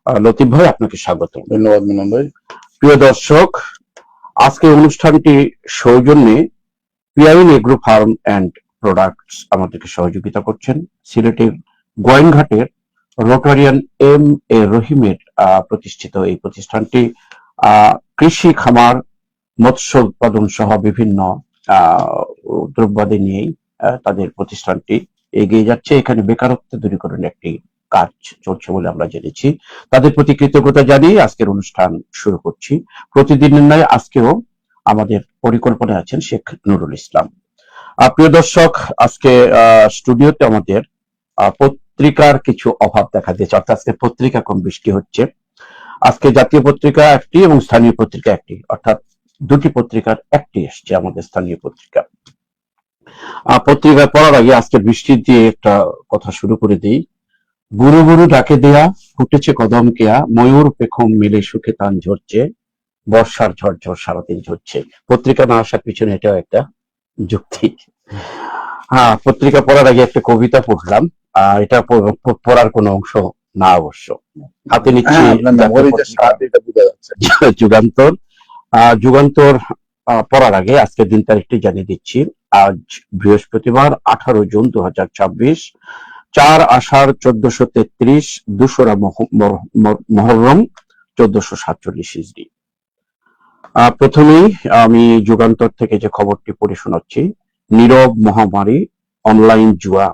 লতিফ ভাই, আপনাকে স্বাগত। ধন্যবাদ মিলন ভাই। প্রিয় দর্শক, আজকে অনুষ্ঠানটি সৌজন্যে পিআইন এগ্রো ফার্ম অ্যান্ড প্রোডাক্টস আমাদেরকে সহযোগিতা করছেন। সিলেটের গোয়েনঘাটের রোটারিয়ান এম এ রহিমের প্রতিষ্ঠিত এই প্রতিষ্ঠানটি কৃষি, খামার, মৎস্য উৎপাদন সহ বিভিন্ন দ্রব্যাদি নিয়েই তাদের প্রতিষ্ঠানটি এগিয়ে যাচ্ছে। এখানে বেকারত্ব দূরীকরণের একটি কাজ চলছে বলে আমরা জেনেছি। তাদের প্রতি কৃতজ্ঞতা জানিয়ে আজকের অনুষ্ঠান শুরু করছি। প্রতিদিনের ন্যায় আজকেও আমাদের পরিকল্পনায় আছেন শেখ নুরুল ইসলাম। প্রিয় দর্শক, আজকে স্টুডিওতে আমাদের পত্রিকার কিছু অভাব দেখা দিয়েছে, অর্থাৎ আজকে পত্রিকা কম বৃষ্টি হচ্ছে। আজকে জাতীয় পত্রিকা একটি এবং স্থানীয় পত্রিকা একটি, অর্থাৎ দুটি পত্রিকার একটি এসছে আমাদের স্থানীয় পত্রিকা। পত্রিকা পড়ার আগে আজকে বৃষ্টি দিয়ে একটা কথা শুরু করে দিই। গুরু গুরু ডাকে দেয়া, ফুটেছে কদম কেয়া, ময়ূর পেখম মিলে সুখে তান ঝরছে, বর্ষার ঝরঝর সারাদিন ঝরছে। পত্রিকা না আসার পিছনে এটাও একটা যুক্তি। পত্রিকা পড়ার আগে একটা কবিতা পড়লাম। এটা পড়ার কোনো অংশ না অবশ্য। হাতে নিচ্ছি যুগান্তর। যুগান্তর পড়ার আগে আজকের দিন তারিখটি জানিয়ে দিচ্ছি। আজ বৃহস্পতিবার 18 জুন 2026, 4 আষাঢ় 1433, 2রা মহররম 1447 হিজরি। প্রথমেই আমি যুগান্তর থেকে যে খবরটি পড়ে শোনাচ্ছি। নীরব মহামারী, অনলাইন জুয়া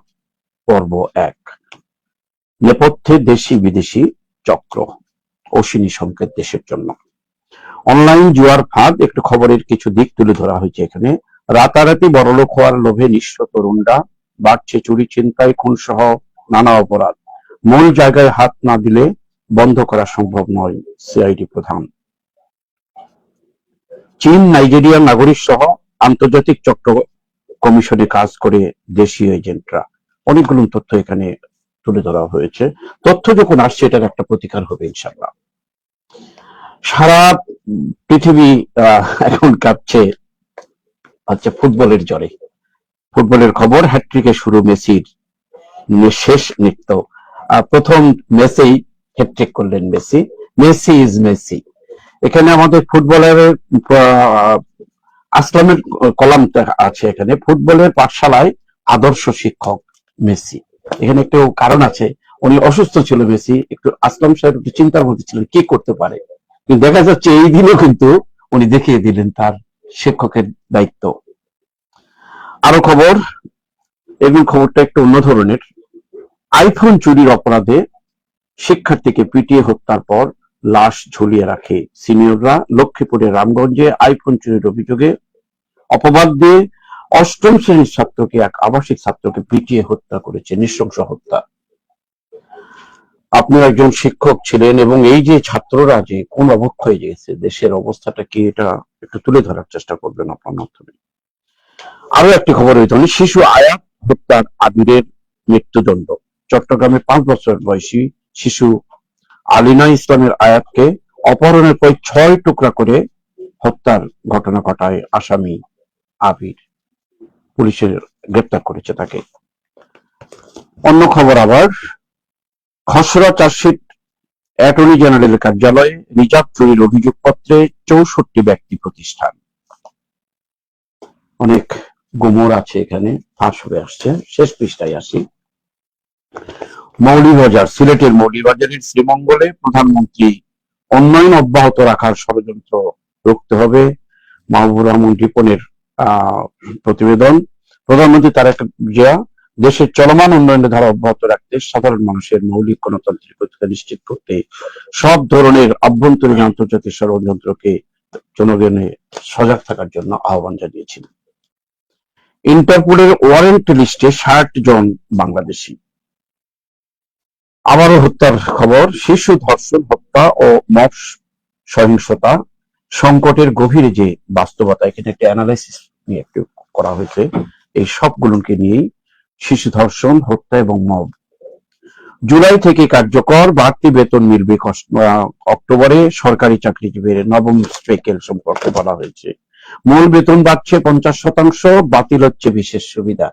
পর্ব 1, নেপথ্যে দেশি বিদেশি চক্র, অশ্বিনী সংকেত দেশের জন্য। অনলাইন জুয়ার ফাঁদ, একটু খবরের কিছু দিক তুলে ধরা হয়েছে এখানে। রাতারাতি বড়লোক হওয়ার লোভে নিঃস্ব তরুণরা, বাড়ছে চুরি, ছিনতাই, খুন সহ নানা অপরাধ। মূল জায়গায় হাত না দিলে বন্ধ করা সম্ভব নয়, সিআইডি প্রধান। চীন, নাইজেরিয়ার নাগরিক সহ আন্তর্জাতিক চক্র কমিশনে কাজ করে দেশীয় এজেন্টরা। অনেকগুলো তথ্য এখানে তুলে ধরা হয়েছে। তথ্য যখন আসছে এটার একটা প্রতিকার হবে ইনশাআল্লাহ। সারা পৃথিবী এখন কাঁপছে ফুটবলের জ্বরে। ফুটবলের খবর, হ্যাটট্রিকে শুরু মেসির শেষ নৃত্য। প্রথম ম্যাচেই হ্যাটট্রিক করলেন মেসি। Messi is Messi. এখানে আমাদের ফুটবলের আসলামের কলামটা আছে এখানে। ফুটবলের পাঠশালায় আদর্শ শিক্ষক মেসি। এখানে একটু কারণ আছে, উনি অসুস্থ ছিল মেসি, একটু আসলাম সাহেব একটু চিন্তার মধ্যে ছিলেন কি করতে পারে। কিন্তু দেখা যাচ্ছে এই দিনেও কিন্তু উনি দেখিয়ে দিলেন তার শিক্ষকের দায়িত্ব। আরো খবর, এবং খবরটা একটু অন্য ধরনের। আইফোন চুরির অপরাধে শিক্ষার্থীকে পিটিয়ে হত্যার পর লাশ ঝুলিয়ে রাখে সিনিয়ররা। লক্ষ্মীপুরের রামগঞ্জে আইফোন চুরির অভিযোগে অপবাদ দিয়ে 8ম শ্রেণীর ছাত্রকে, এক আবাসিক ছাত্রকে পিটিয়ে হত্যা করেছে, নৃশংস হত্যা। আপনি একজন শিক্ষক ছিলেন এবং এই যে ছাত্ররা যে কোন অবক্ষয় গেছে, দেশের অবস্থাটা কি, এটা একটু তুলে ধরার চেষ্টা করবেন আপনার মাধ্যমে। আরো একটি খবর হইতে হবে, শিশু আয়াত হত্যার আবিরের মৃত্যুদণ্ড। চট্টগ্রামে 5 বছর বয়সী শিশু আলিনা ইসলামের আয়াতকে অপহরণের পর 6 টুকরা করে হত্যার ঘটনা ঘটায় আসামি আবির। পুলিশের গ্রেপ্তার করেছে তাকে। অন্য খবর আবার, খসড়া চার্জশিট অ্যাটর্নি জেনারেলের কার্যালয়ে রিজার্ভ চুরির অভিযোগপত্রে 64 ব্যক্তি প্রতিষ্ঠান। অনেক গোমর আছে এখানে, ফাঁস হয়ে আসছে। শেষ পৃষ্ঠায় আসি। মৌলভীবাজার, সিলেটের মৌলভীবাজারের শ্রীমঙ্গলে প্রধানমন্ত্রী উন্নয়ন অব্যাহত রাখার ষড়যন্ত্র রুখতে হবে, মাহবুবুর রহমান রিপনের প্রতিবেদন। প্রধানমন্ত্রী তারেক জিয়া দেশের চলমান উন্নয়নের ধারা অব্যাহত রাখতে, সাধারণ মানুষের মৌলিক গণতান্ত্রিক অধিকার নিশ্চিত করতে সব ধরনের আভ্যন্তরীণ আন্তর্জাতিক ষড়যন্ত্রকে জনগণে সজাগ থাকার জন্য আহ্বান জানিয়েছিলেন। ইন্টারপোলের ওয়ারেন্ট লিস্টে 60 জন বাংলাদেশি। আবারও হত্যার খবর, শিশু ধর্ষণ, হত্যা ও মব সহিংসতা সংকটের গভীরে যে বাস্তবতা, এখানে একটা অ্যানালাইসিস নিয়ে একটু করা হয়েছে। এই সবগুলোকে নিয়েই, শিশু ধর্ষণ, হত্যা এবং মব। জুলাই থেকে কার্যকর, বাড়তি বেতন মিলবে অক্টোবরে। সরকারি চাকরিজীবীর 9ম স্কেল সম্পর্কে বলা হয়েছে। মূল বেতন বাড়ছে 50%, বাতিল হচ্ছে বিশেষ সুবিধা।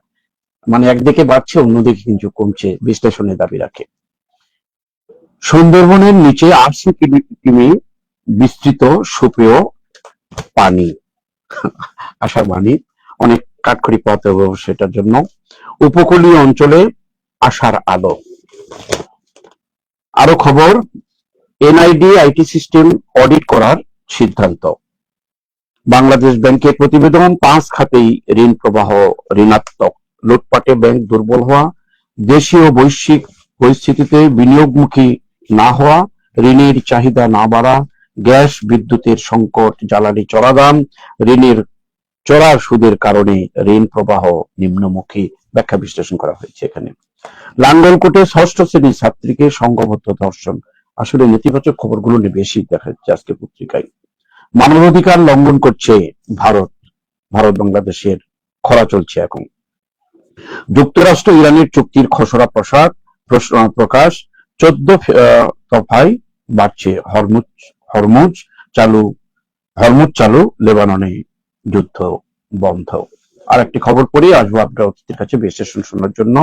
মানে একদিকে বাড়ছে, অন্যদিকে কিন্তু কমছে, বিশ্লেষণের দাবি রাখে। সুন্দরবনের নিচে ৮০ কিমি বিস্তৃত সুপেয় পানি, আসার বাণী, অনেক কাঠখড়ি পথ এবং সেটার জন্য উপকূলীয় অঞ্চলে আসার আলো। আরো খবর, এনআইডি আইটি সিস্টেম অডিট করার সিদ্ধান্ত। বাংলাদেশ ব্যাংকের প্রতিবেদন, 5 খাতেই ঋণ প্রবাহ ঋণাত্মক, লুটপাটে ব্যাংক দুর্বল হওয়া, দেশীয় বৈশ্বিক পরিস্থিতিতে বিনিয়োগমুখী না হওয়া, ঋণের চাহিদা না বাড়া, গ্যাস বিদ্যুতের সংকট, জ্বালানি চড়া দাম, ঋণের চড়া সুদের কারণে ঋণ প্রবাহ নিম্নমুখী ব্যাখ্যা বিশ্লেষণ করা হয়েছে। এখানে লাঙ্গলকোটে 6ষ্ঠ শ্রেণীর ছাত্রীকে সংঘবদ্ধ ধর্ষণ। আসলে নেতিবাচক খবরগুলো বেশি দেখা যাচ্ছে আজকে পত্রিকায়। মানবাধিকার লঙ্ঘন করছে ভারত, ভারত বাংলাদেশের খরা চলছে এখন। যুক্তরাষ্ট্র ইরানের চুক্তির খসড়া প্রকাশ, 14 দফায় বাড়ছে হরমুজ চালু, লেবাননে যুদ্ধ বন্ধ। আর একটি খবর পড়ে আসবো আপনার অতিথির কাছে বিশ্লেষণ শোনার জন্য।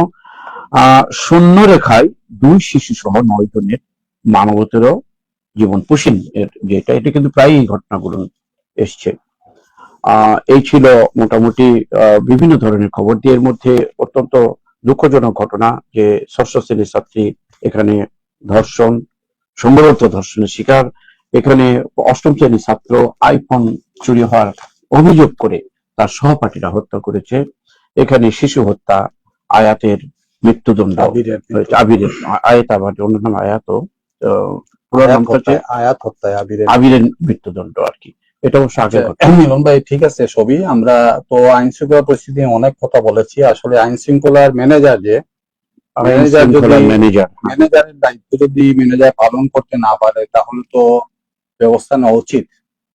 শূন্য রেখায় 2 শিশু সহ 9 জনের মানবতর জীবন পুষিন এর যেটা, এটা কিন্তু প্রায় এই ঘটনাগুলো এসছে। এই ছিল মোটামুটি বিভিন্ন ধরনের খবর দিয়ে। এর মধ্যে অত্যন্ত দুঃখজনক ঘটনা যে 6ষ্ঠ শ্রেণীর ছাত্রী এখানে ধর্ষণ, সম্ভবত ধর্ষণের শিকার। এখানে 8ম শ্রেণীর ছাত্র আইফোন চুরি হওয়ার অভিযোগ করে তার সহপাঠীরা হত্যা করেছে। এখানে শিশু হত্যা, আয়াতের মৃত্যুদণ্ড, আবিরের আয়াত, আবার অন্য নাম আয়াত, পুরো নাম হচ্ছে আবিরের মৃত্যুদণ্ড আর কি। এটা অবশ্য আগে। মিলন ভাই ঠিক আছে, সবই আমরা তো আইন শৃঙ্খলা পরিস্থিতি অনেক কথা বলেছি। আসলে আইন শৃঙ্খলার ম্যানেজার যে ম্যানেজারের দায়িত্ব যদি ম্যানেজার পালন করতে না পারে তাহলে তো ব্যবস্থা নেওয়া উচিত।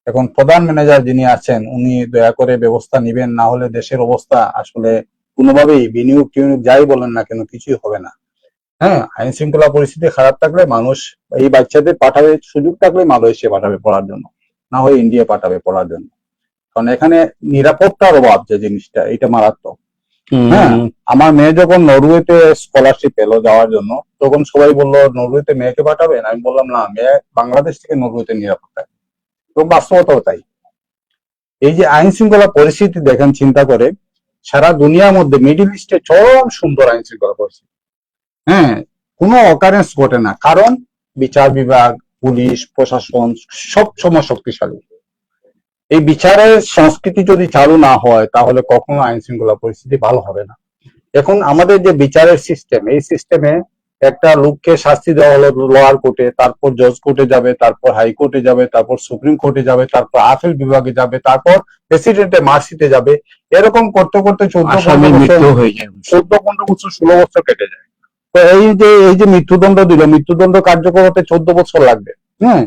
এখন প্রধান ম্যানেজার যিনি আছেন উনি দয়া করে ব্যবস্থা নিবেন, না হলে দেশের অবস্থা আসলে কোনোভাবেই বিনিয়োগ টিনিয়োগ যাই বলেন না কেন কিছুই হবে না। হ্যাঁ, আইন শৃঙ্খলা পরিস্থিতি খারাপ থাকলে মানুষ এই বাচ্চাদের পাঠাবে, সুযোগ থাকলে মালয়েশিয়া পাঠাবে পড়ার জন্য, না হয় ইন্ডিয়া পাঠাবে পড়ার জন্য। কারণ এখানে নিরাপত্তার অভাব যে জিনিসটা, এটা মারাত্মক। হ্যাঁ, আমার মেয়ে যখন নরওয়েতে স্কলারশিপ পেলো যাওয়ার জন্য, তখন সবাই বললো নরওয়েতে মেয়েকে পাঠাবেন। আমি বললাম না, মেয়ে বাংলাদেশ থেকে নরওয়েতে নিরাপত্তা। এবং বাস্তবতাও তাই। এই যে আইন শৃঙ্খলা পরিস্থিতি দেখেন, চিন্তা করে সারা দুনিয়ার মধ্যে মিডল ইস্টে চরম সুন্দর আইন শৃঙ্খলা পরিস্থিতি। হ্যাঁ, কোনো অকারেন্স ঘটে না, কারণ বিচার বিভাগ, পুলিশ, প্রশাসন সব সময় শক্তিশালী। এই বিচারের সংস্কৃতি যদি চালু না হয় তাহলে কখনো আইন শৃঙ্খলা পরিস্থিতি ভালো হবে না। এখন আমাদের যে বিচারের সিস্টেম, এই সিস্টেমে একটা লোককে শাস্তি দেওয়া হলো লোয়ার কোর্টে, তারপর জজ কোর্টে যাবে, তারপর হাইকোর্টে যাবে, তারপর সুপ্রিম কোর্টে যাবে, তারপর আপিল বিভাগে যাবে, তারপর প্রেসিডেন্টের মার্সিতে যাবে। এরকম করতে করতে 14-15 বছর 16 বছর কেটে যায়। তো এই যে মৃত্যুদণ্ড দিল, মৃত্যুদণ্ড কার্যকর হতে 14 বছর লাগবে। হ্যাঁ,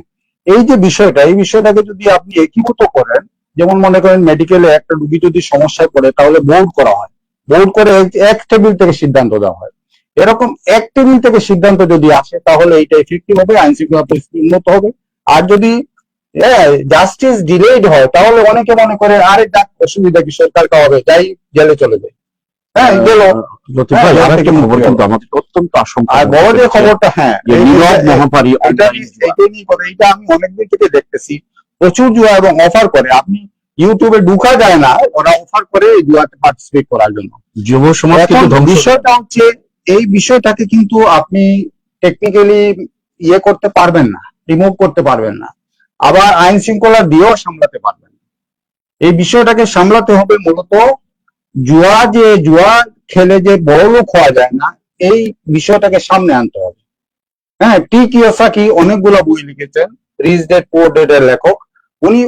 এই যে বিষয়টা, এই বিষয়টাকে যদি আপনি একীভূত করেন, যেমন মনে করেন মেডিকেলে একটা রুগী যদি সমস্যায় পড়ে তাহলে বোর্ড করা হয়, বোর্ড করে এক টেবিল থেকে সিদ্ধান্ত দেওয়া হয়। এরকম এক টেবিল থেকে সিদ্ধান্ত যদি আসে তাহলে এইটা এফেক্টিভ হবে, আইন শৃঙ্খলা পরিস্থিতি উন্নত হবে। আর যদি জাস্টিস ডিলেড হয় তাহলে অনেকে মনে করে আরে অসুবিধা কি, সরকার খাওয়াবে, যাই জেলে চলে যায়। হ্যাঁ, গেল অত্যন্ত আশঙ্কা। আর বড় যে খবরটা, হ্যাঁ, এইটা আমি অনেকদিন থেকে দেখতেছি, প্রচুর জুয়া এবং অফার করে। আপনি ইউটিউবে ঢুকা যায় না, ওরা অফার করে এই জুয়াতে পার্টিসিপেট করার জন্য। যুব সমাজ বিষয়টা হচ্ছে, এই বিষয়টাকে কিন্তু আপনি টেকনিক্যালি করতে পারবেন না, রিমুভ করতে পারবেন না, আবার আইন শৃঙ্খলা দিয়েও সামলাতে পারবেন না। এই বিষয়টাকে সামলাতে হবে মূলত জুয়া খেলে যে বড় লোক হওয়া যায় না, এই বিষয়টাকে সামনে আনতে হবে। হ্যাঁ, টি কিওসাকি অনেকগুলো বই লিখেছেন, রিচ ড্যাড পুয়ার ড্যাড এর লেখক। উনি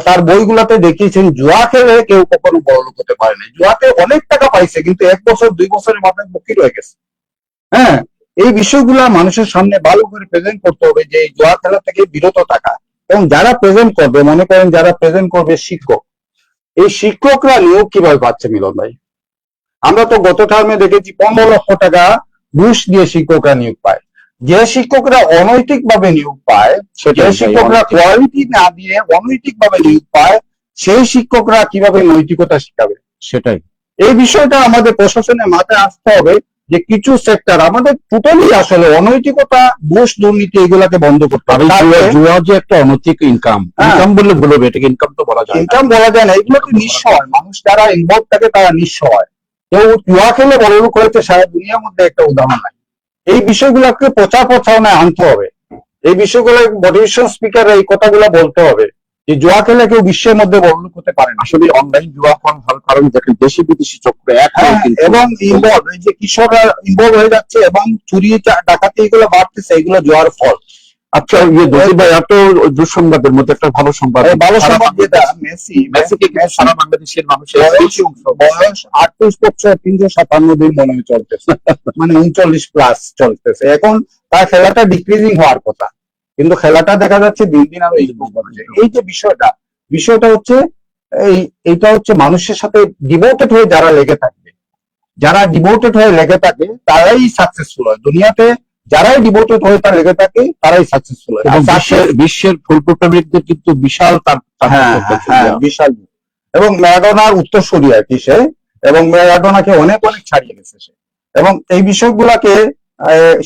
তার বইগুলাতে দেখিয়েছেন জুয়া খেলে কেউ কখনো বড় লোক হতে পারে না। জুয়াতে অনেক টাকা পাইছে কিন্তু 1 বছর 2 বছরের মাথায় ফকির হয়ে গেছে। হ্যাঁ, এই বিষয়গুলা মানুষের সামনে ভালো করে প্রেজেন্ট করতে হবে যে এই জুয়া খেলা থেকে বিরত থাকা। এবং যারা প্রেজেন্ট করবে, মনে করেন যারা প্রেজেন্ট করবে শিক্ষক, এই শিক্ষকরা নিয়োগ কিভাবে পাচ্ছে মিলন ভাই? আমরা তো গত টার্মে দেখেছি 15 লক্ষ টাকা ঘুষ দিয়ে শিক্ষকরা নিয়োগ পায়। যে শিক্ষকরা অনৈতিক ভাবে নিয়োগ পায়, যে শিক্ষকরা কোয়ালিটি না দিয়ে অনৈতিক ভাবে নিয়োগ পায়, সেই শিক্ষকরা কিভাবে নৈতিকতা শিখাবে? সেটাই এই বিষয়টা আমাদের প্রশাসনের মাথায় আসতে হবে। যে কিছু সেক্টর আমাদের টোটালি আসলে অনৈতিকতা, ঘুষ, দুর্নীতি এগুলাকে বন্ধ করতে আর হবে। এই জুয়া যে একটা অনৈতিক ইনকাম, হ্যাঁ। ইনকাম বললে ভুল হবে, এটাকে ইনকাম তো বলা যায় না। ইনকাম বলা যায় না, এগুলো তো নিঃস্ব হয়, মানুষ যারা ইনভলভ থাকে তারা নিঃস্ব হয়। কেউ জুয়া খেলে বড়লোক হয়েছে সারা দুনিয়ার মধ্যে একটা উদাহরণ নাই। এই বিষয়গুলোকে প্রচার প্রচারণায় আনতে হবে, এই বিষয়গুলো মোটিভেশন স্পিকার এই কথাগুলো বলতে হবে যে জুয়া খেলে কেউ বিশ্বের মধ্যে বড়লোক হতে পারে না। আসলে অনলাইন জুয়া হওয়ার কারণে দেখেন দেশি বিদেশি চক্র এক হয়ে হ্যাঁ, কিন্তু এবং ইনভলভ, এই যে কিশোররা ইনভলভ হয়ে যাচ্ছে এবং চুরি ডাকাতি এগুলো বাড়তেছে, এগুলো জুয়ার ফল। আচ্ছা, দোষী ভাই, এত দুঃসংবাদের মধ্যে একটা ভালো সংবাদ। এই ভালো সংবাদ যেটা, মেসিকে কিন্তু সারা বাংলাদেশের মানুষের বয়স 38 বছর 357 দিন মনে হয় চলতেছে, মানে 39 প্লাস চলতেছে। এখন তার খেলাটা ডিক্রিজিং হওয়ার কথা, কিন্তু খেলাটা দেখা যাচ্ছে দিন দিন আরো ইমপ্রুভ হচ্ছে। এই যে বিষয়টা হচ্ছে এইটা হচ্ছে মানুষের সাথে ডিভোটেড হয়ে যারা লেগে থাকবে, যারা ডিভোটেড হয়ে লেগে থাকে তারাই সাকসেসফুল হয় দুনিয়াতে। যারাই ডিভোটেড হয়ে তারা লেগে থাকে তারাই সাকসেসফুল হয়। এবং বিশ্বের ফুটবল প্রেমিকদের কিন্তু বিশাল বিশাল। এবং ম্যারাডোনার উত্তরসূরি আর কি সে, এবং ম্যারাডোনাকে অনেক অনেক ছাড়িয়ে গেছে সে। এবং এই বিষয়গুলাকে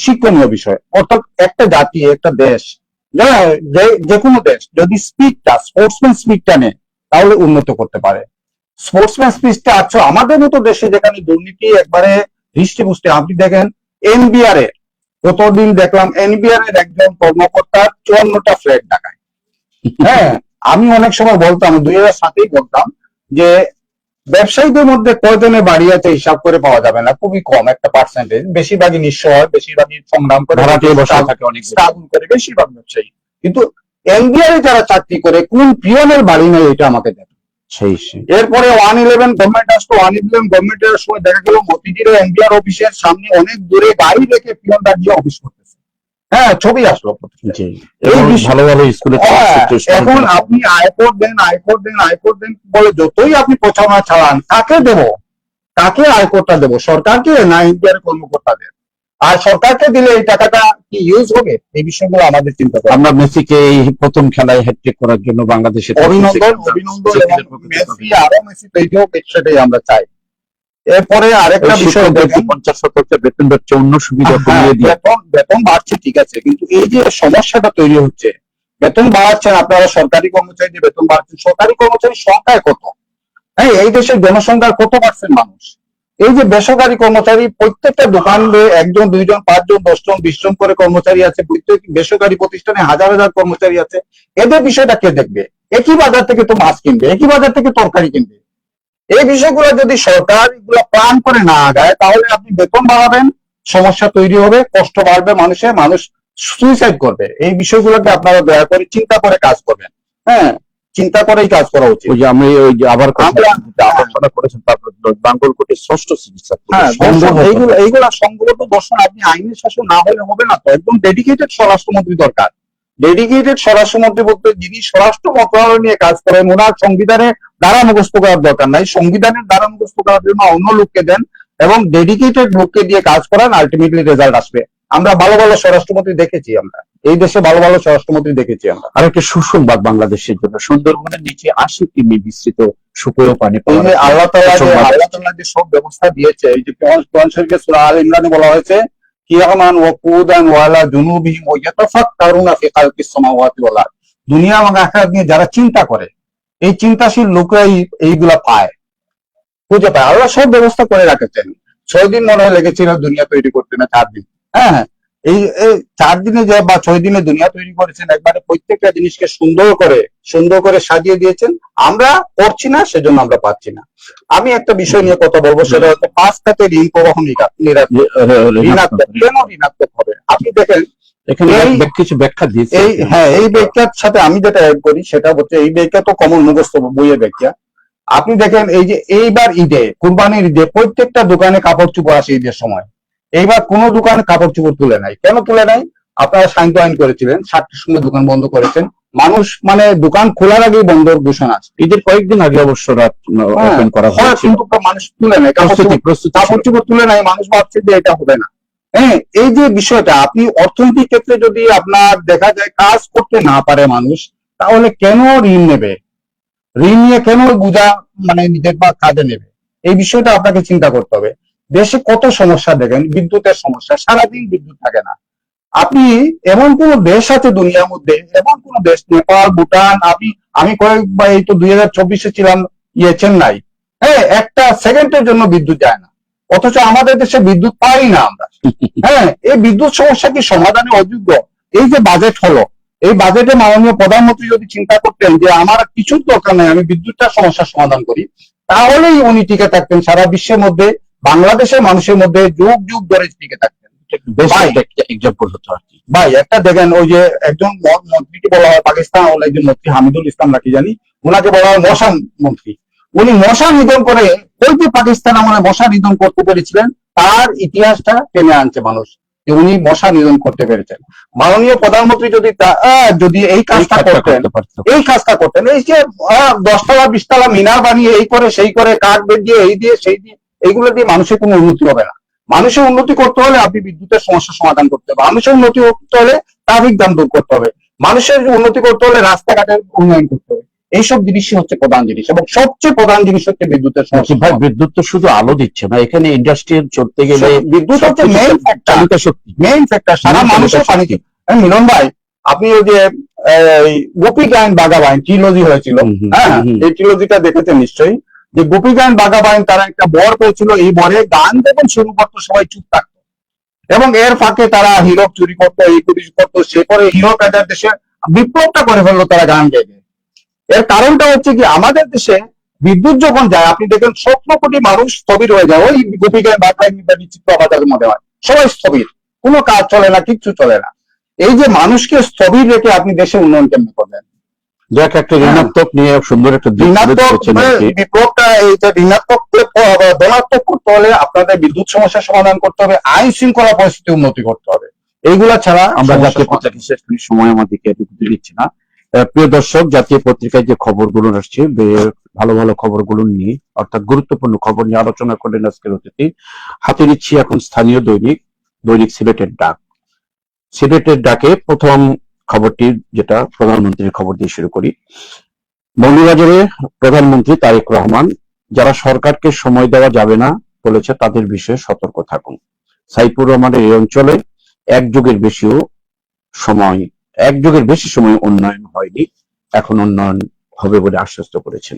শিক্ষণীয় বিষয়, অর্থাৎ একটা জাতি, একটা দেশ, যে কোনো দেশ যদি স্পোর্টসম্যান স্পিডটা নেয় তাহলে উন্নত করতে পারে। স্পোর্টসম্যান স্পিডটা আছে আমাদের মতো দেশে যেখানে দুর্নীতি একবারে হৃষ্টপুষ্টে। আপনি দেখেন এনবিআর এর, গতদিন দেখলাম এনবিআর এর একজন কর্মকর্তা 54টা ফ্ল্যাট ঢাকায়। হ্যাঁ, আমি অনেক সময় বলতাম, 2007-এই বলতাম যে ব্যবসায়ীদের মধ্যে কয়জনে বাড়ি আছে হিসাব করে পাওয়া যাবে না, খুবই কম একটা পার্সেন্টেজ। বেশিরভাগই নিঃস্ব হয়, বেশিরভাগই সংগ্রাম করে, স্ট্রাগল করে বেশিরভাগ ব্যবসায়ী। কিন্তু এনবিআর এ যারা চাকরি করে কোন পিয়নের বাড়ি নেই এটা আমাকে দেখে। এরপরে 111 গভর্নমেন্ট আসতো, 111 গভর্নমেন্টের সময় দেখা গেল মতিঝিলে এনবিআর অফিসের সামনে অনেক দূরে গাড়ি রেখে পিয়নরা গিয়ে অফিস করতেছে। হ্যাঁ, ছবি আসলো। ভালো ভালো স্কুলে এখন আপনি আয়কর দেন বলে যতই আপনি প্রচারণা চালান, কাকে দেবো, কাকে আয়করটা দেবো? সরকারকে না এনবিআর কর্মকর্তাদের? আর সরকারকে দিলে এই টাকাটা কি ইউজ হবে? এই বিষয়গুলো আমাদের চিন্তা করতে হবে। আমরা মেসিকে এই প্রথম খেলায় হ্যাটট্রিক করার জন্য বাংলাদেশে অভিনন্দন। মেসি আরো মেসি তৈরি হোক, সেটাই আমরা চাই। এরপরে আরেকটা বিষয়, 50% বেতন বাড়ছে, অন্য সুবিধা কমিয়ে দিয়ে বেতন বাড়ছে ঠিক আছে, কিন্তু এই যে সমস্যাটা তৈরি হচ্ছে, বেতন বাড়াচ্ছেন আপনারা, সরকারি কর্মচারীদের বেতন বাড়ছে, সরকারি কর্মচারীর সংখ্যায় কত? হ্যাঁ, এই দেশের জনসংখ্যার কত পার্সেন্ট মানুষ? এই যে বেসরকারি কর্মচারী, প্রত্যেকটা দোকানে 1 জন 2 জন 5 জন 10 জন 20 জন করে কর্মচারী আছে, প্রত্যেক বেসরকারি প্রতিষ্ঠানে হাজার হাজার কর্মচারী আছে। এদের বিষয়টা কে দেখবে? একই বাজার থেকে তো মাছ কিনবে, একই বাজার থেকে তরকারি কিনবে। এই বিষয়গুলো যদি সরকার এগুলো প্ল্যান করে না আগায়, তাহলে আপনি বেতন বাড়াবেন, সমস্যা তৈরি হবে, কষ্ট বাড়বে, মানুষ সুইসাইড করবে। এই বিষয়গুলোকে আপনারা দয়া করে চিন্তা করে কাজ করবেন। হ্যাঁ, চিন্তা করেই কাজ করা উচিত। ওই যে আমি ওই যে আবার আলোচনা করেছেন, তারপর বাঙ্গলকোটের 6ষ্ঠ চিকিৎসা। হ্যাঁ, এইগুলা সংগত দর্শন। আপনি আইনের শাসন না হলে হবে না তো, একদম ডেডিকেটেড স্বরাষ্ট্রমন্ত্রী দরকার। ডেডিকেটেড স্বরাষ্ট্রমন্ত্রী বলতে যিনি স্বরাষ্ট্র মন্ত্রণালয় নিয়ে কাজ করেন, ওনার সংবিধানের দ্বারা মুখস্থ করার দরকার নাই, সংবিধানের দ্বারা মুখস্থ করার জন্য অন্য লোককে দেন এবং ডেডিকেটেড লোককে দিয়ে কাজ করান, আলটিমেটলি রেজাল্ট আসবে। আমরা ভালো ভালো স্বরাষ্ট্রমন্ত্রী দেখেছি, আমরা এই দেশে ভালো ভালো স্বরাষ্ট্রমন্ত্রী দেখেছি আমরা। আর একটা সুসংবাদ বাংলাদেশের জন্য, সুন্দরবনের নিচে 80 কিমি বিস্তৃত সুপেয় পানি আল্লাহ তাআলা যে সব ব্যবস্থা দিয়েছে, এই যে কোরআন শরীফে সূরা আল ইমরানে বলা হয়েছে কিয়ামান ওয়া কুদান ওয়া আলা জুনুবিহিম ওয়া ইয়াতাফাক্কারুনা ফি খালকিস সামাওয়াতি ওয়াল আরদ। দুনিয়া এবং আখিরাত নিয়ে যারা চিন্তা করে, এই চিন্তাশীল লোকরাই এইগুলা পায়, খুঁজে পায়। আল্লাহ সব ব্যবস্থা করে রাখেছেন। 6 দিন মনে হয় লেগেছিল দুনিয়া তৈরি করতে, না 4 দিন। হ্যাঁ, এই 4 দিনে যে বা 6 দিনে দুনিয়া তৈরি করেছেন, একবারে প্রত্যেকটা জিনিসকে সুন্দর করে সাজিয়ে দিয়েছেন। আমরা করছি না, সেজন্য আমরা পাচ্ছি না। আমি একটা বিষয় নিয়ে কথা বলবো, সেটা হচ্ছে 5 খাতে ঋণ প্রবাহ ঋণাত্মক। কেন ঋণাত্মক হবে? আপনি দেখেন এখানে কিছু ব্যাখ্যা দিয়েছে। এই ব্যাখ্যার সাথে আমি যেটা অ্যাড করি সেটা হচ্ছে, এই ব্যাখ্যা তো কমন মুখস্থ বইয়ের ব্যাখ্যা। আপনি দেখেন এই যে এইবার ঈদে, কুরবানির ঈদে প্রত্যেকটা দোকানে কাপড় চোপড় আসে ঈদের সময়। এইবার কোন দোকানে কাপড় চোপড় তুলে নাই। কেন তুলে নাই? আপনারা সাংখ্য আইন করেছিলেন, 7টার সময় দোকান বন্ধ করেছেন। মানুষ মানে দোকান খোলার আগেই বন্ধের ঘোষণা আছে। ঈদের কয়েকদিন আগে অবশ্য রাত ওপেন করা হয়, কিন্তু মানুষ তুলে নাই, কাপড় চোপড় তুলে নাই। মানুষ ভাবছে যে এটা হবে না। হ্যাঁ, এই যে বিষয়টা, আপনি অর্থনৈতিক ক্ষেত্রে যদি আপনার দেখা যায় কাজ করতে না পারে মানুষ, তাহলে কেন ঋণ নেবে? ঋণ নিয়ে কেন বোঝা মানে নিজের বা কাজে নেবে? এই বিষয়টা আপনাকে চিন্তা করতে হবে। দেশে কত সমস্যা দেখেন, বিদ্যুতের সমস্যা, সারাদিন বিদ্যুৎ থাকে না। আপনি এমন কোন দেশ আছে দুনিয়ার মধ্যে, এমন কোন দেশ, নেপাল, ভুটান, আমি কয়েকবার এই তো 2024-এ ছিলাম চেন্নাই, হ্যাঁ, একটা সেকেন্ডের জন্য বিদ্যুৎ যায় না, অথচ আমাদের দেশে বিদ্যুৎ পাই না আমরা। হ্যাঁ, এই বিদ্যুৎ সমস্যা কি সমাধানে অযোগ্য? এই যে বাজেট হলো, এই বাজেটে মাননীয় প্রধানমন্ত্রী যদি চিন্তা করতেন যে আমার কিছুর দরকার নেই, আমি বিদ্যুৎটার সমস্যার সমাধান করি, তাহলেই উনি টিকে থাকতেন সারা বিশ্বের মধ্যে, বাংলাদেশের মানুষের মধ্যে যুগ যুগ ধরে টিকে থাকতেন। এক্সাম্পল হতো আর কি। ভাই একটা দেখেন, ওই যে একজন মন্ত্রীকে বলা হয় পাকিস্তান আমলে, একজন মন্ত্রী হামিদুল ইসলাম নাকি জানি, ওনাকে বলা হয় মশা মন্ত্রী। উনি মশা নিধন করে, ওই যে পাকিস্তান আমলে মশা নিধন করতে পেরেছিলেন, তার ইতিহাসটা টেনে আনছে মানুষ, যে উনি মশা নিধন করতে পেরেছেন। মাননীয় প্রধানমন্ত্রী যদি এই কাজটা করতেন, এই যে 10 তলা 20 তলা মিনার বানিয়ে এই করে সেই করে, কাঠ বেঁধিয়ে এই দিয়ে সেই দিয়ে, এইগুলো দিয়ে মানুষের কোনো উন্নতি হবে না। মানুষের উন্নতি করতে হলে আপনি বিদ্যুতের সমস্যা সমাধান করতে হবে, মানুষের উন্নতি করতে হলে ট্রাফিক জ্যাম দূর করতে হবে, মানুষের উন্নতি করতে হলে রাস্তাঘাটের উন্নয়ন করতে হবে। এইসব জিনিসই হচ্ছে প্রধান জিনিস, এবং সবচেয়ে প্রধান জিনিস হচ্ছে বিদ্যুতের সমস্যা। ভাই, বিদ্যুৎ তো শুধু আলো দিচ্ছে না, এখানে ইন্ডাস্ট্রিয়াল চলতে গেলে বিদ্যুৎ হচ্ছে মেইন ফ্যাক্টর, মেইন ফ্যাক্টর সারা মানুষের পানি। মিলন ভাই, আপনি ওই যে গোপী গায়ন বাঘাবাইন ট্রিলজি হয়েছিল, হ্যাঁ, এই ট্রিলজিটা দেখেছেন নিশ্চয়ই, যে গোপী গায়ন বাঘাবাইন তারা একটা বর পেয়েছিল, এই বরে গান যখন শুরু করতো সবাই চুপ থাকতো, এবং এর ফাঁকে তারা হীরক চুরি করতো, এই চুরি করতো, সে পরে হীরক রাজার দেশে বিপ্লবটা করে ফেললো তারা গান গেয়ে। এর কারণটা হচ্ছে কি, আমাদের দেশে বিদ্যুৎ যখন যায়, আপনি দেখেন 17 কোটি মানুষ স্থবির হয়ে যায়, ওই গোপী গায়ন বাঘাবাইন চিত্র বাজারের মধ্যে হয়, সবাই স্থবির, কোনো কাজ চলে না, কিচ্ছু চলে না। এই যে মানুষকে স্থবির রেখে আপনি দেশে উন্নয়ন কেমন করবেন? দেখ, একটা ঋণাত্মক নিয়ে সুন্দর একটা বিপ্লবটা, এইটা ঋণাত্মক ধনাত্মক করতে হলে আপনাদের বিদ্যুৎ সমস্যার সমাধান করতে হবে, আইন শৃঙ্খলা পরিস্থিতি উন্নতি করতে হবে, এইগুলা ছাড়া আমরা জাতীয় পত্রিকা শেষ করি, সময় আমাদেরকে দিচ্ছি না। প্রিয় দর্শক, জাতীয় পত্রিকায় যে খবরগুলো আসছে, ভালো ভালো খবরগুলো নিয়ে, অর্থাৎ গুরুত্বপূর্ণ খবর নিয়ে আলোচনা করলেন আজকের অতিথি। হাতে নিচ্ছি এখন স্থানীয় দৈনিক সিলেটের ডাক। সিলেটের ডাকে প্রথম খবরটি, যেটা প্রধানমন্ত্রীর খবর দিয়ে শুরু করি। মৌলভীবাজারে প্রধানমন্ত্রী তারেক রহমান, যারা সরকারকে সময় দেওয়া যাবে না বলেছে তাদের বিষয়ে সতর্ক থাকুন। সাইফুর রহমানের এই অঞ্চলে এক যুগের বেশি সময় উন্নয়ন হয়নি, এখন উন্নয়ন হবে বলে আশ্বস্ত করেছেন।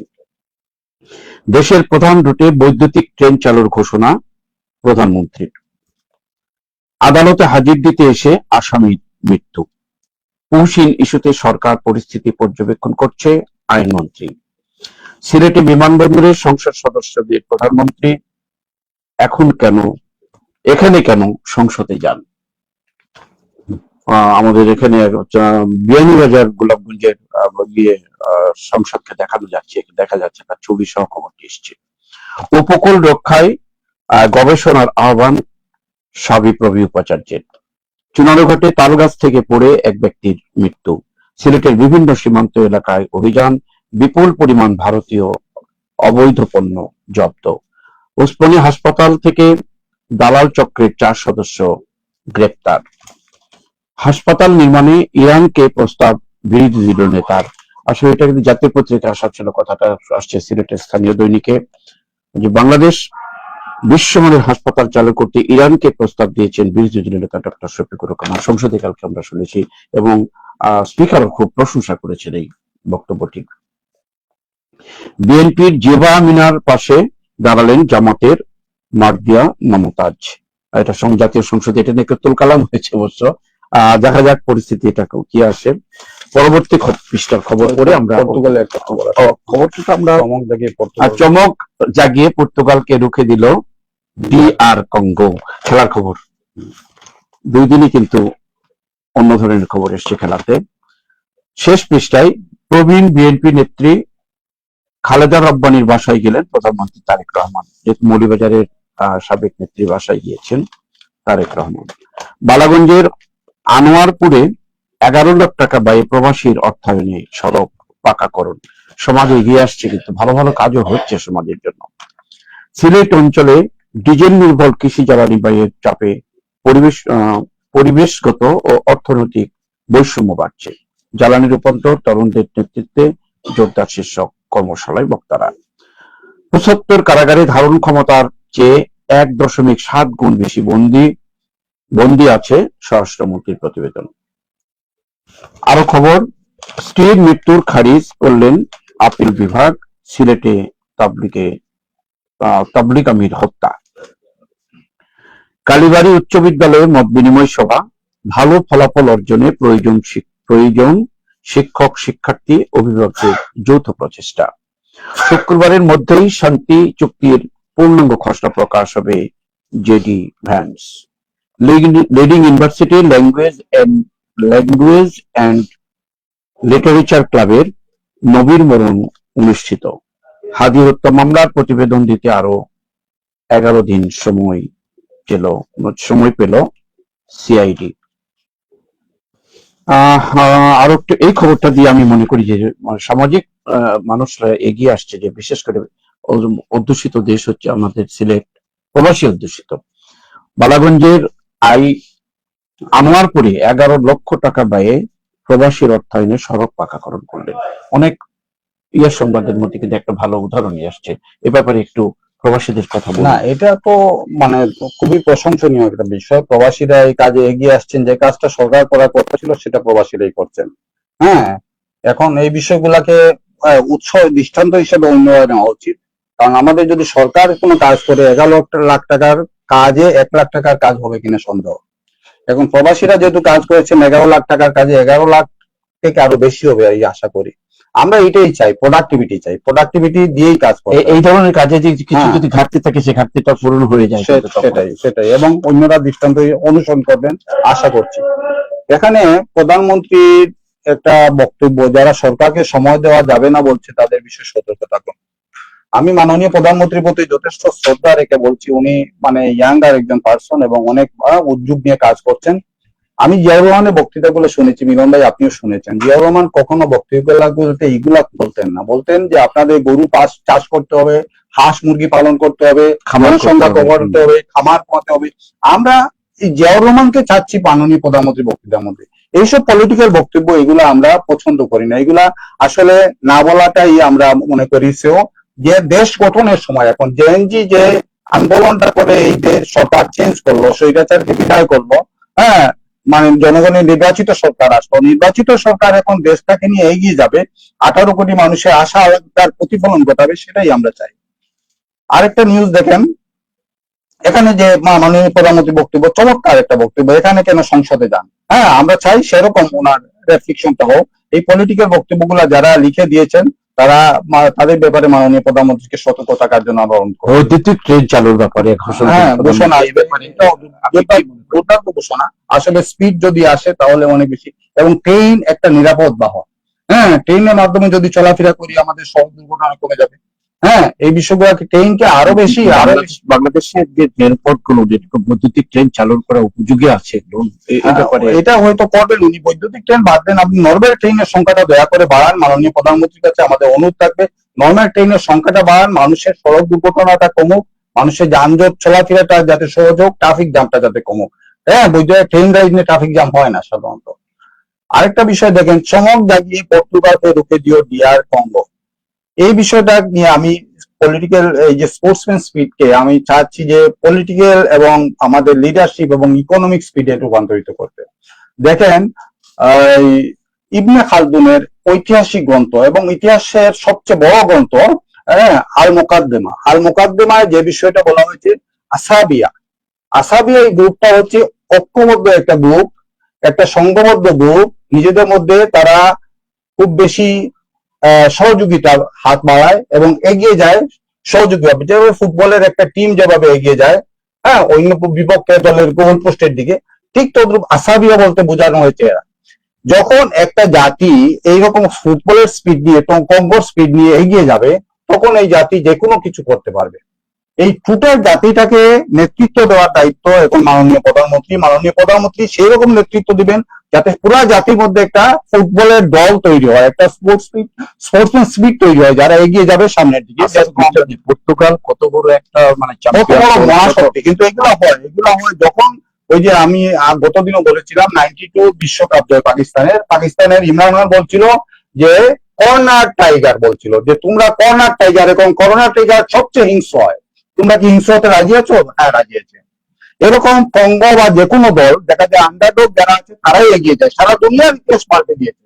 দেশের প্রধান রুটে বৈদ্যুতিক ট্রেন চালুর ঘোষণা প্রধানমন্ত্রীর। আদালতে হাজির দিতে এসে আসামির মৃত্যু। পৌঁছিন ইস্যুতে সরকার পরিস্থিতি পর্যবেক্ষণ করছে আইনমন্ত্রী। সিলেটে বিমানবন্দরে সংসদ সদস্যদের প্রধানমন্ত্রী এখানে কেন সংসদে যান। আমাদের এখানে বিয়ানীবাজার গোলাপগঞ্জের গিয়ে সংসদকে দেখা যাচ্ছে তার ছবি সহ খবরটি এসছে। উপকূল রক্ষায় গবেষণার আহ্বান সাবিপ্রবি উপাচার্যের। চুনারুঘাটে তালগাছ থেকে পড়ে এক ব্যক্তির মৃত্যু। সিলেটের বিভিন্ন সীমান্ত এলাকায় অভিযান, বিপুল পরিমাণ ভারতীয় অবৈধ পণ্য জব্দ। ওসমানী হাসপাতাল থেকে দালাল চক্রের 4 সদস্য গ্রেপ্তার। হাসপাতাল নির্মাণে ইরানকে প্রস্তাব বিরোধী দলীয় নেতার। আসলে এটা কিন্তু জাতীয় পত্রিকা আসা ছিল, কথাটা আসছে সিলেটের স্থানীয় দৈনিকে, যে বাংলাদেশ বিশ্বমানের হাসপাতাল চালু করতে ইরানকে প্রস্তাব দিয়েছেন বিরোধী দলীয় নেতা ডক্টর শফিকুর রহমান। সংসদে কালকে আমরা শুনেছি, এবং স্পিকারও খুব প্রশংসা করেছেন এই বক্তব্যটি। বিএনপির জেবা মিনার পাশে দাঁড়ালেন জামাতের মার্দিয়া মমতাজ। এটা জাতীয় সংসদে এটা নিয়ে তুল কালাম হয়েছে অবশ্য। দেখা যাক পরিস্থিতি এটা কি আসে। পরবর্তী পৃষ্ঠার খবর পড়ে আমরা পর্তুগালের একটা খবরটা আমরা চমক জাগিয়ে পর্তুগালকে রুখে দিল DR কঙ্গো। খেলার খবর, 2 দিনই কিন্তু অন্য ধরনের খবর এসছে খেলাতে। শেষ পৃষ্ঠায় প্রবীণ বিএনপি নেত্রী খালেদা রব্বানীর বাসায় গেলেন প্রধানমন্ত্রী তারেক রহমান। যেহেতু মৌলভীবাজারের সাবেক নেত্রী বাসায় গিয়েছেন তারেক রহমান। বালাগঞ্জের আনোয়ারপুরে 11 লাখ টাকা ব্যয়ে প্রবাসীর অর্থায়নে সড়ক পাকাকরণ। সমাজে এগিয়ে আসছে, কিন্তু ভালো ভালো কাজও হচ্ছে সমাজের জন্য। সিলেট অঞ্চলে ডিজেল নির্ভর কৃষি জ্বালানি ব্যয়ের চাপে পরিবেশগত ও অর্থনৈতিক বৈষম্য বাড়ছে। জ্বালানি রূপান্তর তরুণদের নেতৃত্বে জোরদার শীর্ষক কর্মশালায় বক্তারা। 75 কারাগারে ধারণ ক্ষমতার চেয়ে 1.7 গুণ বেশি বন্দী আছে স্বরাষ্ট্রমন্ত্রীর প্রতিবেদন। আরো খবর, স্ত্রীর মৃত্যুর খারিজ করলেন আপিল বিভাগ, সিলেটে তাবলিগ আমির হত্যা। কালীবাড়ি উচ্চ বিদ্যালয়ে মত বিনিময় সভা, ভালো ফলাফল অর্জনে প্রয়োজন শিক্ষক শিক্ষার্থী অভিভাবকদের যৌথ প্রচেষ্টা। শুক্রবারের মধ্যেই শান্তি চুক্তির পূর্ণাঙ্গ খসড়া প্রকাশ হবে JD Vance. Leading university language and literature ক্লাবের নবীনবরণ অনুষ্ঠিত। হাদি হত্যা মামলার প্রতিবেদন দিতে আরো 11 দিন সময় পেল সিআইডি। আরো একটু এই খবরটা দিয়ে আমি মনে করি যে সামাজিক মানুষরা এগিয়ে আসছে, যে বিশেষ করে অধ্যুষিত দেশ হচ্ছে আমাদের সিলেট, প্রবাসী অধ্যুষিত। বালাগঞ্জের আনোয়ারপুরে 11 লক্ষ টাকা ব্যয়ে প্রবাসীর অর্থায়নে সড়ক পাকাকরণ করলেন। অনেক সংবাদের মধ্যে কিন্তু একটা ভালো উদাহরণ নিয়ে আসছে। এ ব্যাপারে একটু প্রবাসীদের কথা বলুন। না, এটা তো মানে খুবই প্রশংসনীয় একটা বিষয়। প্রবাসীরা এই কাজে এগিয়ে আসছেন, যে কাজটা সরকার করার কথা ছিল সেটা প্রবাসীরাই করছেন। হ্যাঁ, এখন এই বিষয়গুলাকে দৃষ্টান্ত হিসেবে অন্যভাবে নেওয়া উচিত। কারণ আমাদের যদি সরকার কোনো কাজ করে 11 লাখ টাকার কাজে 1 লাখ টাকার কাজ হবে কিনা সন্দেহ। এখন প্রবাসীরা যেহেতু কাজ করেছেন 11 লাখ টাকার কাজে 11 লাখ থেকে আরো বেশি হবে এই আশা করি। আমরা এটাই চাই, প্রোডাক্টিভিটি দিয়েই কাজ করব। এই ধরনের কাজে যে কিছু যদি ঘাটতি থাকে সে ঘাটতিটা পূরণ হয়ে যায়, সেটাই এবং অন্যরা দৃষ্টান্ত অনুসরণ করবেন আশা করছি। এখানে প্রধানমন্ত্রীর একটা বক্তব্য, যারা সরকারকে সময় দেওয়া যাবে না বলছে তাদের বিষয়ে সতর্ক থাকুন। আমি মাননীয় প্রধানমন্ত্রীর প্রতি যথেষ্ট শ্রদ্ধা রেখে বলছি, উনি মানে ইয়াঙ্গার একজন পার্সন এবং অনেক উদ্যোগ নিয়ে কাজ করছেন। আমি জিয়াউর রহমানের বক্তৃতাগুলো শুনেছি, মিলন ভাই আপনিও শুনেছেন। জিয়াউর রহমান কখনো বক্তৃতাগুলোতে এইগুলা বলতেন না, বলতেন যে আপনাদের গরু চাষ করতে হবে, হাঁস মুরগি পালন করতে হবে, খামার সংখ্যা করতে হবে, খামার কমাতে হবে। আমরা জিয়াউর রহমানকে চাচ্ছি মাননীয় প্রধানমন্ত্রী বক্তৃতার মধ্যে। এইসব পলিটিক্যাল বক্তব্য এগুলা আমরা পছন্দ করি না, এগুলা আসলে না বলাটাই আমরা মনে করি। সেও যে দেশ গঠনের সময় এখন জেএনজি যে আন্দোলনটা করে এই দেশ সরকার চেঞ্জ করলো, স্বৈরাচারকে বিদায় করলো, হ্যাঁ, মানে জনগণের নির্বাচিত সরকার আসলো, নির্বাচিত সরকার এখন দেশটাকে নিয়ে এগিয়ে যাবে, 18 কোটি মানুষের আশা আকাঙ্ক্ষার প্রতিফলন ঘটাবে, সেটাই আমরা চাই। আরেকটা নিউজ দেখেন, এখানে যে মাননীয় প্রধানমন্ত্রী বক্তব্য, চমৎকার একটা বক্তব্য। এখানে কেন সংসদে যান? হ্যাঁ, আমরা চাই সেরকম ওনার রেফ্লেকশনটা হোক। এই পলিটিক্যাল বক্তব্যগুলা যারা লিখে দিয়েছেন তাদের ব্যাপারে মাননীয় প্রধানমন্ত্রীকে সতর্ক থাকার জন্য আমরা অনুরোধ করি। বৈদ্যুতিক ট্রেন চালুর ব্যাপারে ঘোষণা দুর্দান্ত ঘোষণা। আসলে স্পিড যদি আসে তাহলে অনেক বেশি, এবং ট্রেন একটা নিরাপদ বাহন। হ্যাঁ, ট্রেনের মাধ্যমে যদি চলাফেরা করি আমাদের সড়ক দুর্ঘটনা কমে যাবে। হ্যাঁ, এই বিষয়গুলোকে ট্রেনকে আরো বেশি বাংলাদেশের যে রেলপথ গুলো বৈদ্যুতিক ট্রেন চালু করা উপযোগী আছে, এটা হয়তো করবেন উনি। বৈদ্যুতিক ট্রেন বাদ দেন, আপনি নরমাল ট্রেনের সংখ্যাটা দয়া করে বাড়ান। মাননীয় প্রধানমন্ত্রীর কাছে আমাদের অনুরোধ থাকবে, নরমাল ট্রেনের সংখ্যাটা বাড়ান, মানুষের সড়ক দুর্ঘটনাটা কমুক, মানুষের যানজট চলাফেরাটা যাতে সহজ হোক, ট্রাফিক জ্যামটা যাতে কমুক। হ্যাঁ, বৈদ্যুতিক ট্রেন রাইড নিয়ে ট্রাফিক জ্যাম হয় না সাধারণত। আরেকটা বিষয় দেখেন, চমক জাগিয়ে পর্তুগালকে রুখে দিও ডিআর কঙ্গো। এই বিষয়টা নিয়ে আমি পলিটিক্যাল এই যে স্পোর্টসম্যান স্পিডকে আমি চাচ্ছি যে পলিটিক্যাল এবং আমাদের লিডারশিপ এবং ইকোনমিক স্পিডে রূপান্তরিত করতে। দেখেন, ইবনে খালদুনের ঐতিহাসিক গ্রন্থ এবং ইতিহাসের সবচেয়ে বড় গ্রন্থ আল মুকাদ্দিমায় যে বিষয়টা বলা হয়েছে আসাবিয়া এই গ্রুপটা হচ্ছে ঐক্যবদ্ধ একটা গ্রুপ, একটা সংঘবদ্ধ গ্রুপ। নিজেদের মধ্যে তারা খুব বেশি সহযোগিতার হাত বাড়ায় এবং এগিয়ে যায় সহযোগীভাবে। যেভাবে ফুটবলের একটা টিম যেভাবে এগিয়ে যায়, হ্যাঁ, অন্য বিপক্ষের দলের গোল পোস্টের দিকে, ঠিক তদ্রুপ আসাবিয়া বলতে বোঝানো হয়েছে এরা। যখন একটা জাতি এইরকম ফুটবলের স্পিড নিয়ে, কঙ্গোর স্পিড নিয়ে এগিয়ে যাবে, তখন এই জাতি যে কোনো কিছু করতে পারবে। এই ফুটের জাতিটাকে নেতৃত্ব দেওয়ার দায়িত্ব এখন মাননীয় প্রধানমন্ত্রী সেই রকম নেতৃত্ব দিবেন যাতে পুরো জাতির মধ্যে একটা ফুটবলের দল তৈরি হয়, একটা স্পোর্টসম্যান স্পিড তৈরি হয়, যারা এগিয়ে যাবে সামনের দিকে। পর্তুগাল কত বড় একটা মানে মহাশক্তি, কিন্তু এগুলো হয় যখন ওই যে আমি গতদিনও বলেছিলাম 92 বিশ্বকাপ জয় পাকিস্তানের ইমরান খান বলছিল যে কর্নার টাইগার বলছিল যে তোমরা কর্নার টাইগার, এবং কর্নার টাইগার সবচেয়ে হিংস্র হয়। তোমরা কি হিংস্র হতে রাজি আছো? হ্যাঁ, রাজি আছে। এরকম কঙ্গো বা যে কোনো দল দেখা যায় আন্ডারডগ যারা আছে তারাই এগিয়ে যায়, সারা দুনিয়ার ইতিহাস পাল্টে দিয়েছে।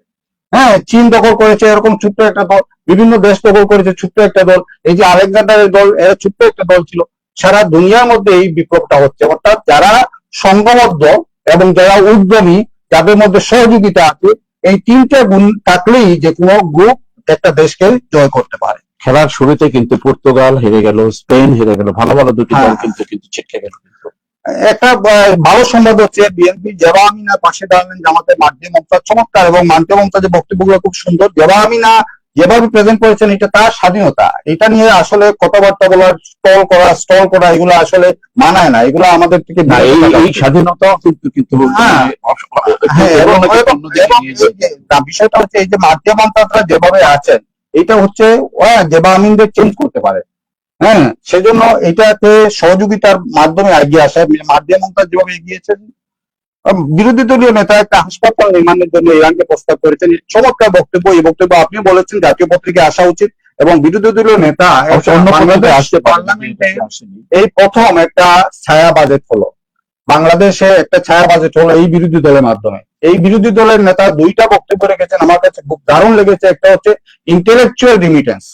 হ্যাঁ, চীন দখল করেছে এরকম ছোট্ট একটা দল, বিভিন্ন দেশ দখল করেছে ছোট্ট একটা দল, এই যে আলেকজান্ডারের দল এরা ছোট্ট একটা দল ছিল। সারা দুনিয়ার মধ্যে এই বিপ্লবটা হচ্ছে, অর্থাৎ যারা সংঘবদ্ধ এবং যারা উদ্যমী, যাদের মধ্যে সহযোগিতা আছে, এই তিনটে গুণ থাকলেই যে কোনো গ্রুপ একটা দেশকে জয় করতে পারে। খেলার শুরুতে কিন্তু পর্তুগাল হেরে গেল, স্পেন হেরে গেল, ভালো ভালো দুটি দল কিন্তু ছিটকে গেল। একটা ভালো সংবাদ হচ্ছে বিএনপি জেবা আমিনা পাশে দাঁড়ালেন জামাতের মাঠে মমতাজ, চমৎকার, এবং মানতে মমতাজের বক্তব্যগুলো খুব সুন্দর। জেবা আমিনা যেভাবে প্রেজেন্ট করেছেন এটা তার স্বাধীনতা, এটা নিয়ে আসলে কথাবার্তা বলার, স্টল করা এগুলো আসলে মানায় না, এগুলো আমাদের থেকে এই স্বাধীনতা কিন্তু বিষয়টা হচ্ছে এই যে মাধ্যম মমতাজরা যেভাবে আছেন এটা হচ্ছে জেবা আমিনদের চেঞ্জ করতে পারে। হ্যাঁ, সেজন্য এটাতে সহযোগিতার মাধ্যমে এগিয়ে আসা, মাধ্যম মমতাজ যেভাবে এগিয়েছেন। বিরোধী দলীয় নেতা একটা হাসপাতাল নির্মাণের জন্য ইরানকে প্রস্তাব করেছেন, চমৎকার বক্তব্য। এই বক্তব্য আপনি বলেছেন জাতীয় পত্রিকায় আসা উচিত, এবং বিরোধী দলীয় নেতা পার্লামেন্টে এই প্রথম একটা ছায়া বাজেট হলো, বাংলাদেশে একটা ছায়া বাজেট হলো এই বিরোধী দলের মাধ্যমে। এই বিরোধী দলের নেতা দুইটা বক্তব্য রেখেছেন, আমার কাছে খুব দারুণ লেগেছে। একটা হচ্ছে ইন্টেলেকচুয়াল রিমিটেন্স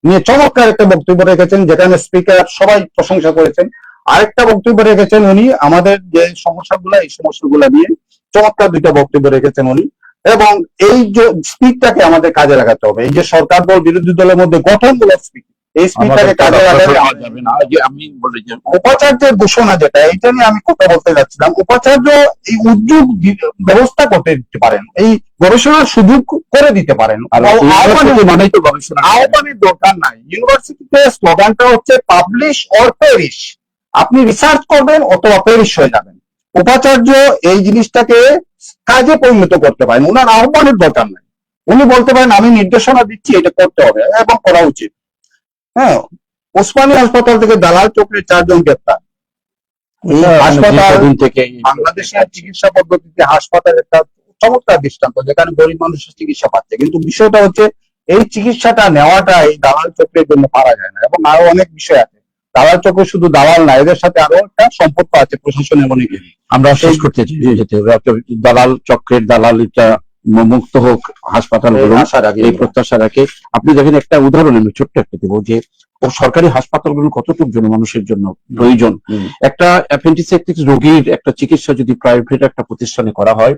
নিয়ে চমৎকার একটা বক্তব্য রেখেছেন, যেখানে স্পিকার সবাই প্রশংসা করেছেন। আরেকটা বক্তব্য রেখেছেন উনি আমাদের যে সমস্যাগুলো, এই সমস্যাগুলো নিয়ে চমৎকার দুইটা বক্তব্য রেখেছেন উনি। এবং এই যে স্পিকটাকে আমাদের কাজে লাগাতে হবে, এই যে সরকার দল বিরোধী দলের মধ্যে গঠনমূলক স্পিক, এই স্পিকটাকে কাজে লাগাতে যাবে না। আমি বলি যে উপাচার্যের ঘোষণা যেটা, এটা নিয়ে আমি কথা বলতে যাচ্ছিলাম। উপাচার্য এই উদ্যোগ ব্যবস্থা করতে দিতে পারেন, এই গবেষণার সুযোগ করে দিতে পারেন, মানেই তো গবেষণা আহ্বানের দরকার নাই। ইউনিভার্সিটিতে স্লোগানটা হচ্ছে পাবলিশ অর পেরিশ, আপনি রিসার্চ করবেন অথবা পেরিশ হয়ে যাবেন। উপাচার্য এই জিনিসটাকে কাজে পরিণত করতে পারেন, ওনার আহ্বানের দরকার নাই। উনি বলতে পারেন আমি নির্দেশনা দিচ্ছি, এটা করতে হবে এবং করা উচিত। হ্যাঁ, ওসমানী হাসপাতাল থেকে দালাল চক্রের 4 জন গ্রেপ্তার। এই হাসপাতাল থেকে বাংলাদেশের চিকিৎসা পদ্ধতিতে হাসপাতাল একটা চমৎকার দৃষ্টান্ত, যেখানে গরিব মানুষের চিকিৎসা পাচ্ছে, কিন্তু বিষয়টা হচ্ছে এই চিকিৎসাটা নেওয়াটা এই দালাল চক্রের জন্য পারা যায় না। এবং আরো অনেক বিষয় আছে, দালাল চক্র শুধু দালাল না, এদের সাথে আরো একটা সম্পর্ক আছে প্রশাসনের অনেকে। আমরা শেষ করতে চাই, দালাল চক্রের দালালিটা মুক্ত হোক হাসপাতাল, এই প্রত্যাশা রাখে। আপনি দেখেন একটা উদাহরণ আমি ছোট্ট একটা দেবো, যে সরকারি হাসপাতালগুলো কতটুকু জনমানুষের জন্য প্রয়োজন। একটা অ্যাপেন্ডিসাইটিস রোগীর একটা চিকিৎসা যদি প্রাইভেট একটা প্রতিষ্ঠানে করা হয়,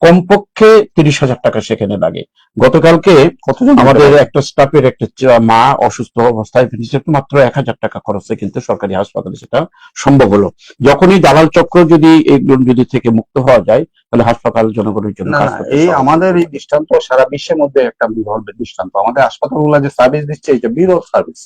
কমপক্ষে 30,000 টাকা সেখানে লাগে। গতকালকে আমাদের একটা স্টাফের একটা মা অসুস্থ অবস্থায় মাত্র 1,000 টাকা খরচে কিন্তু সরকারি হাসপাতালে সেটা সম্ভব হলো। যখনই দালাল চক্র যদি এইগুলো যদি থেকে মুক্ত হওয়া যায়, তাহলে হাসপাতাল জনগণের জন্য এই আমাদের এই দৃষ্টান্ত সারা বিশ্বের মধ্যে একটা বিরল দৃষ্টান্ত। আমাদের হাসপাতালগুলো যে সার্ভিস দিচ্ছে, এটা বিরল সার্ভিস।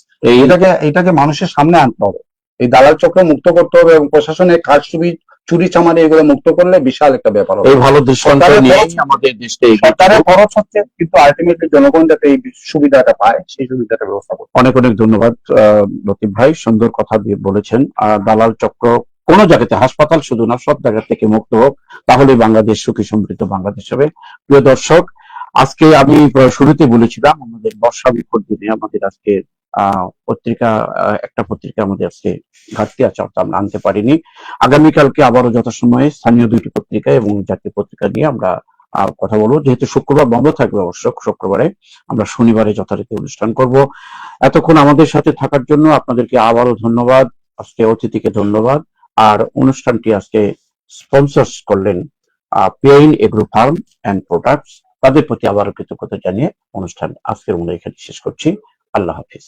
এটাকে মানুষের সামনে আনতে হবে, এই দালাল চক্র মুক্ত করতে হবে, এবং প্রশাসনের কারচুপি, চুরি চামারি এগুলো মুক্ত করলে বিশাল একটা ব্যাপার হবে। এই ভালো দৃষ্টান্ত নিয়ে আমাদের দেশে সরকারের খরচ হচ্ছে, কিন্তু আলটিমেটলি জনগণ যাতে এই সুবিধাটা পায়, সেই সুবিধাটা ব্যবস্থা করতে। অনেক অনেক ধন্যবাদ লতিফ ভাই, সুন্দর কথা দিয়ে বলেছেন। দালাল চক্র কোন জায়গাতে, হাসপাতাল শুধু না, সব জায়গা থেকে মুক্ত হোক, তাহলে বাংলাদেশ সুখী সমৃদ্ধ বাংলাদেশ হবে। প্রিয় দর্শক, আজকে আমি শুরুতে বলেছিলাম আমাদের বর্ষা বিপদ দিনে আমাদের আজকে পত্রিকা, একটা পত্রিকা আমাদের আজকে ঘাটতি আছে, আমরা আনতে পারিনি। আগামীকালকে আবারও যথাসময়ে স্থানীয় 2টি পত্রিকা এবং জাতীয় পত্রিকা নিয়ে আমরা কথা বলবো। যেহেতু শুক্রবার বন্ধ থাকবে, অবশ্য শুক্রবারে আমরা শনিবারে যথারীতি অনুষ্ঠান করব। এতক্ষণ আমাদের সাথে থাকার জন্য আপনাদেরকে আবারও ধন্যবাদ, আজকে অতিথিকে ধন্যবাদ। আর অনুষ্ঠানটি আজকে স্পন্সর্স করলেন পিআইন এগ্রো ফার্ম অ্যান্ড প্রোডাক্টস, তাদের প্রতি আবারও কৃতজ্ঞতা জানিয়ে অনুষ্ঠান আজকের মতো এখানে শেষ করছি। আল্লাহ হাফিজ।